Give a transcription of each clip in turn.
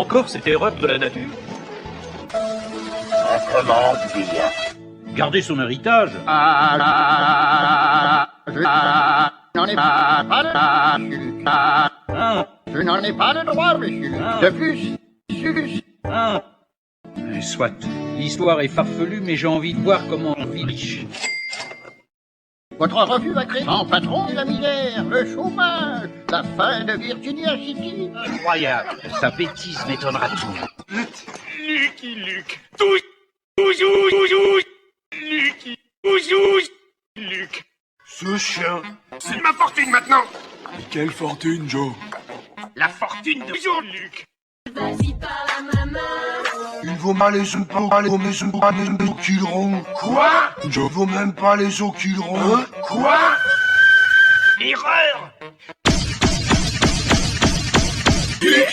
encore cette erreur de la nature? Comment dire? Garder son héritage. N'en ai pas de droit, Hein? je n'en ai pas de droit, monsieur. De plus, Hein? Soit. L'histoire est farfelue, mais j'ai envie de voir comment on vit riche. votre refus va créer en patron la misère, le chômage, la fin de Virginia City. Incroyable. Sa bêtise m'étonnera toujours. Lucky Luke. Toujours. Lucky. Toujours. Luke. Ce chien. C'est ma fortune maintenant. Quelle fortune, Joe. La fortune de toujours Luke. Vas-y par la maman. Il vaut pas les os, pas les os qu'ils rendent. Quoi? Joe vaut même pas les os qu'ils rendent. Quoi? Erreur.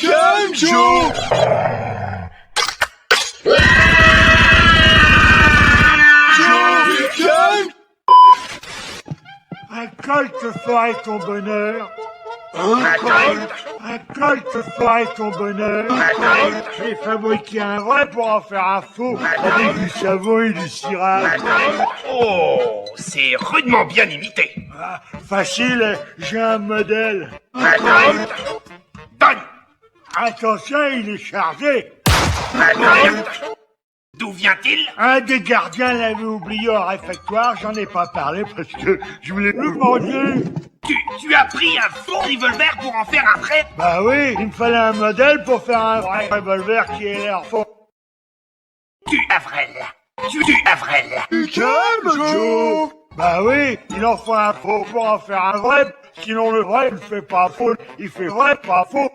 Calme, Joe. Joe, calme. Un colt ferait ton bonheur. Un colt ferait ton bonheur. J'ai fabriqué un vrai pour en faire un faux, avec du savon et du cirage. Oh, c'est rudement bien imité. Ah, facile, j'ai un modèle. Donne. Attention, il est chargé. D'où vient-il? Un des gardiens l'avait oublié au réfectoire, j'en ai pas parlé parce que je voulais le manger. Tu as pris un faux revolver pour en faire un vrai? Bah oui, il me fallait un modèle pour faire un vrai revolver qui ait l'air faux. Tu Avril. Calme, Joe. Bah oui, il en faut un faux pour en faire un vrai, sinon le vrai il fait pas faux, il fait vrai pas faux.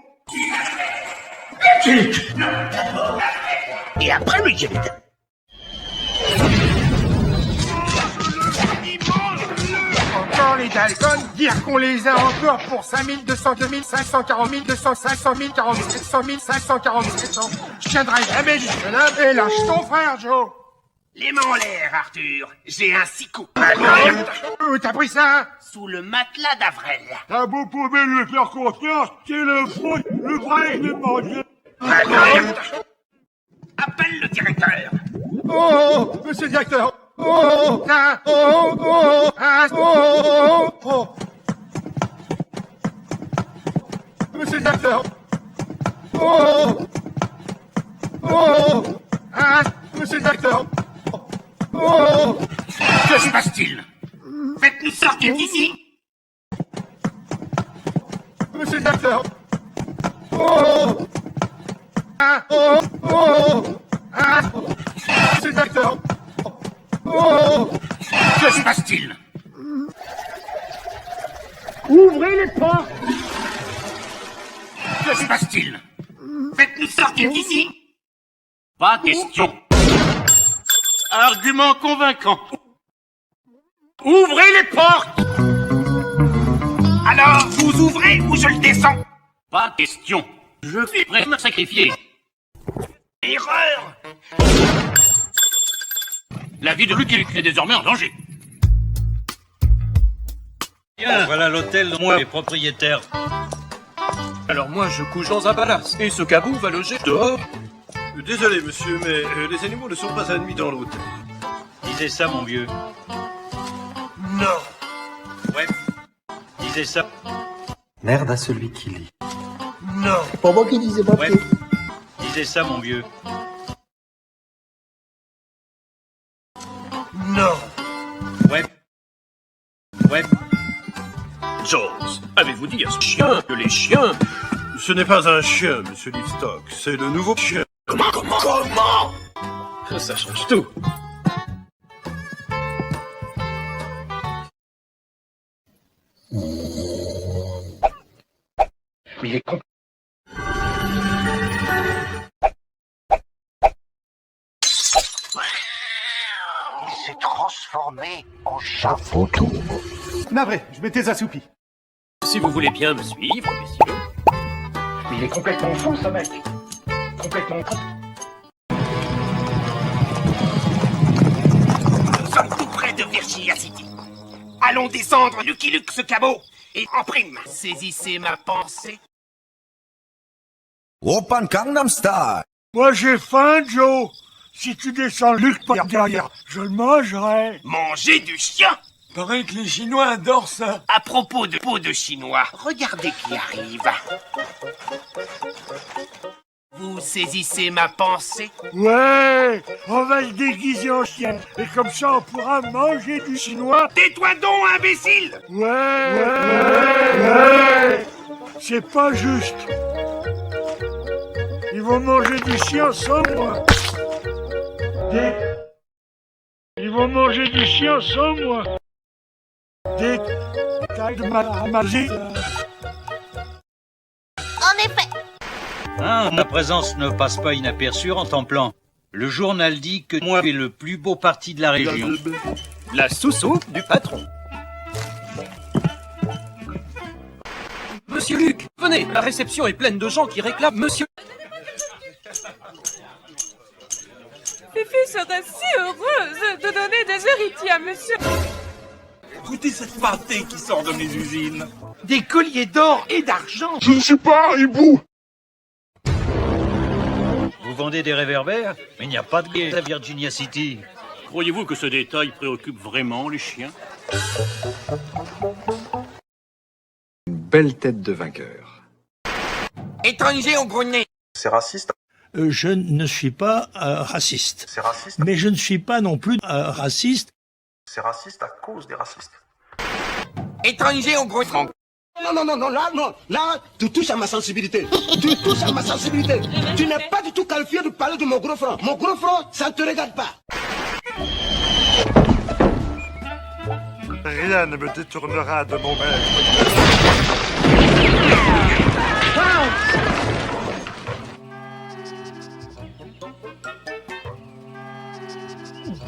Et après le jet. Encore les Dalton, dire qu'on les a encore pour 5200, 2500, 40 000, 200, 500 000, 47 100 000, 540 700. Je tiendrai jamais jusque-là et lâche ton frère, Joe. Les mains en l'air, Arthur. J'ai un 6 coups. Où t'as pris ça? Sous le matelas d'Avril. T'as beau pouvez lui faire confiance, c'est le faux, le vrai il est mangé. Appelle le directeur. Oh, monsieur le directeur. Oh, ah, oh, oh, ah, oh, oh, oh. Monsieur le directeur. Oh, oh, ah, monsieur le directeur. Oh, Que se passe-t-il? Faites-nous sortir d'ici. monsieur le directeur. Oh, ah, oh, oh, ah, monsieur le directeur. Oh, Que se passe-t-il? Ouvrez les portes. Que se passe-t-il? Faites-nous sortir d'ici. Pas question. Argument convaincant. Ouvrez les portes. Alors, vous ouvrez ou je le descends? Pas question. Je suis prêt à me sacrifier. Erreur. La vie de Lucky Luke est désormais en danger. Bien, voilà l'hôtel dont moi est propriétaire. Alors moi je couche dans un palace, et ce cabou va loger dehors. Désolé, monsieur, mais les animaux ne sont pas admis dans l'hôtel. Disais ça, mon vieux. Non. Ouais. Disais ça. Merde à celui qui lit. Non. Pour moi qui disais pas Ouais. Disais ça, mon vieux. Non. Ouais. Ouais. Jones, avez-vous dit à ce chien que les chiens... Ce n'est pas un chien, monsieur Livestock, c'est le nouveau chien. Comment? Ça change tout. Mais il est con. Il s'est transformé en chat photo. navré, je m'étais assoupi. Si vous voulez bien me suivre, messieurs. Mais il est complètement fou, ce mec. Complètement con. Nous sommes tout près de Virginia City. Allons descendre Lucky Luke ce cabot et en prime, saisissez ma pensée. Open Gangnam Style. Moi j'ai faim, Joe. Si tu descends Luc par derrière, je le mangerai. Manger du chien? Paraît que les Chinois adorent ça. À propos de peau de chinois, regardez qui arrive. Vous saisissez ma pensée? Ouais, on va le déguiser en chien. Et comme ça, on pourra manger du chinois. Tais-toi donc, imbécile! Ouais. C'est pas juste. Ils vont manger du chien sans moi. Ils vont manger du chien sans moi. Taille de ma magie. En effet. Ah, ma présence ne passe pas inaperçue en templant. Le journal dit que moi fais le plus beau parti de la région. La sous-soupe du patron. Monsieur Luc, venez, la réception est pleine de gens qui réclament Monsieur... Fifi serait si heureuse de donner des héritiers à monsieur. Écoutez cette pâtée qui sort de mes usines. Des colliers d'or et d'argent. Je ne suis pas un hibou. Vous vendez des réverbères? Mais il n'y a pas de guet à Virginia City. Croyez-vous que ce détail préoccupe vraiment les chiens? Une belle tête de vainqueur. Étranger au gros nez. C'est raciste. Je ne suis pas raciste. C'est raciste. Mais je ne suis pas non plus raciste. C'est raciste à cause des racistes. Étranger au gros nez. Non, là, tu touches à ma sensibilité. Tu n'es pas du tout qualifié de parler de mon gros frère. Mon gros frère, ça ne te regarde pas. Rien ne me détournera de mon maître.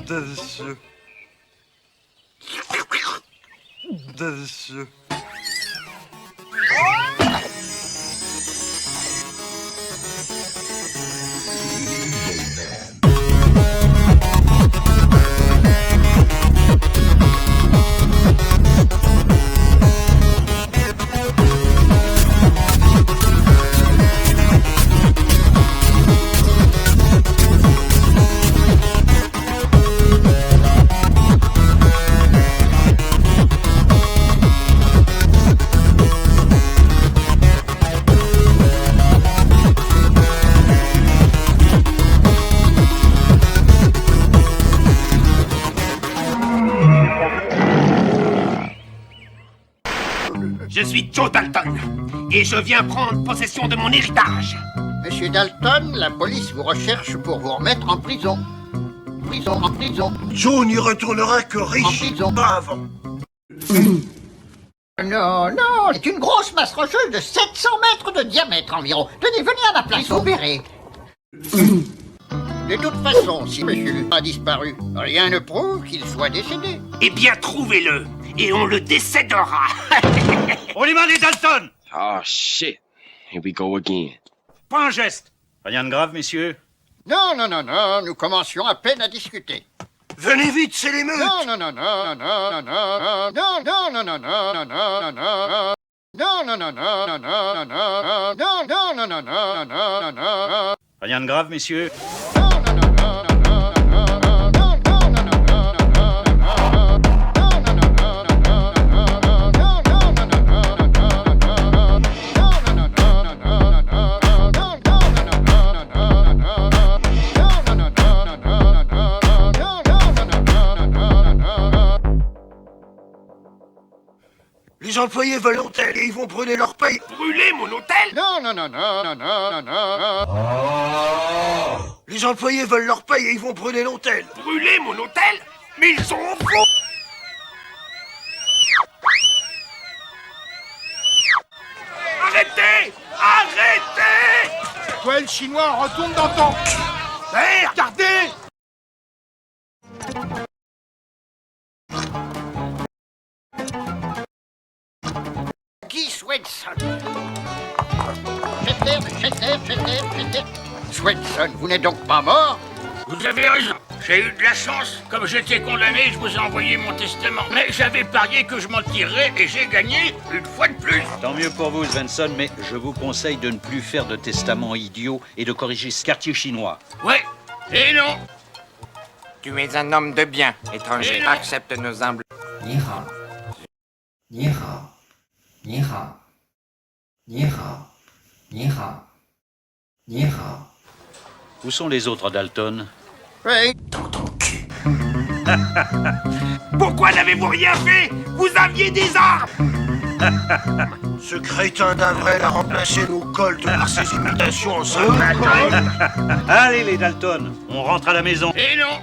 Délicieux. Délicieux. Je suis Joe Dalton et je viens prendre possession de mon héritage. Monsieur Dalton, la police vous recherche pour vous remettre en prison. En prison. Joe n'y retournera que riche, pas avant. Non, c'est une grosse masse rocheuse de 700 mètres de diamètre environ. Tenez, venez à ma place, vous verrez. De toute façon, si monsieur Luc a disparu, rien ne prouve qu'il soit décédé. Eh bien, trouvez-le et on le décédera. On les mains les Dalton! Oh shit. Here we go again. Pas un geste. Rien de grave, messieurs. Non, nous commencions à peine à discuter. Venez vite, c'est l'émeute. Rien de grave, messieurs. Les employés veulent l'hôtel et ils vont brûler leur paye. Brûler mon hôtel? Non. Les employés veulent leur paye et ils vont brûler l'hôtel. Brûler mon hôtel? Mais ils sont fous! Arrêtez! Toi, le chinois, retourne dans ton... Hé, regardez! Qui Swenson? Chester. Swenson, vous n'êtes donc pas mort? Vous avez raison. J'ai eu de la chance. Comme j'étais condamné, je vous ai envoyé mon testament. Mais j'avais parié que je m'en tirerais et j'ai gagné une fois de plus. Tant mieux pour vous, Svensson, mais je vous conseille de ne plus faire de testament idiot et de corriger ce quartier chinois. Ouais, et non. Tu es un homme de bien, étranger. Accepte nos humbles. Ni hao. Ni hao. Ni hao. Ni hao. Ni hao. Ni hao. Où sont les autres Dalton? Oui. Pourquoi n'avez-vous rien fait? Vous aviez des armes. Ce crétin d'Avrel a remplacé nos colts par ses imitations en sol. Allez les Dalton, on rentre à la maison. Et non.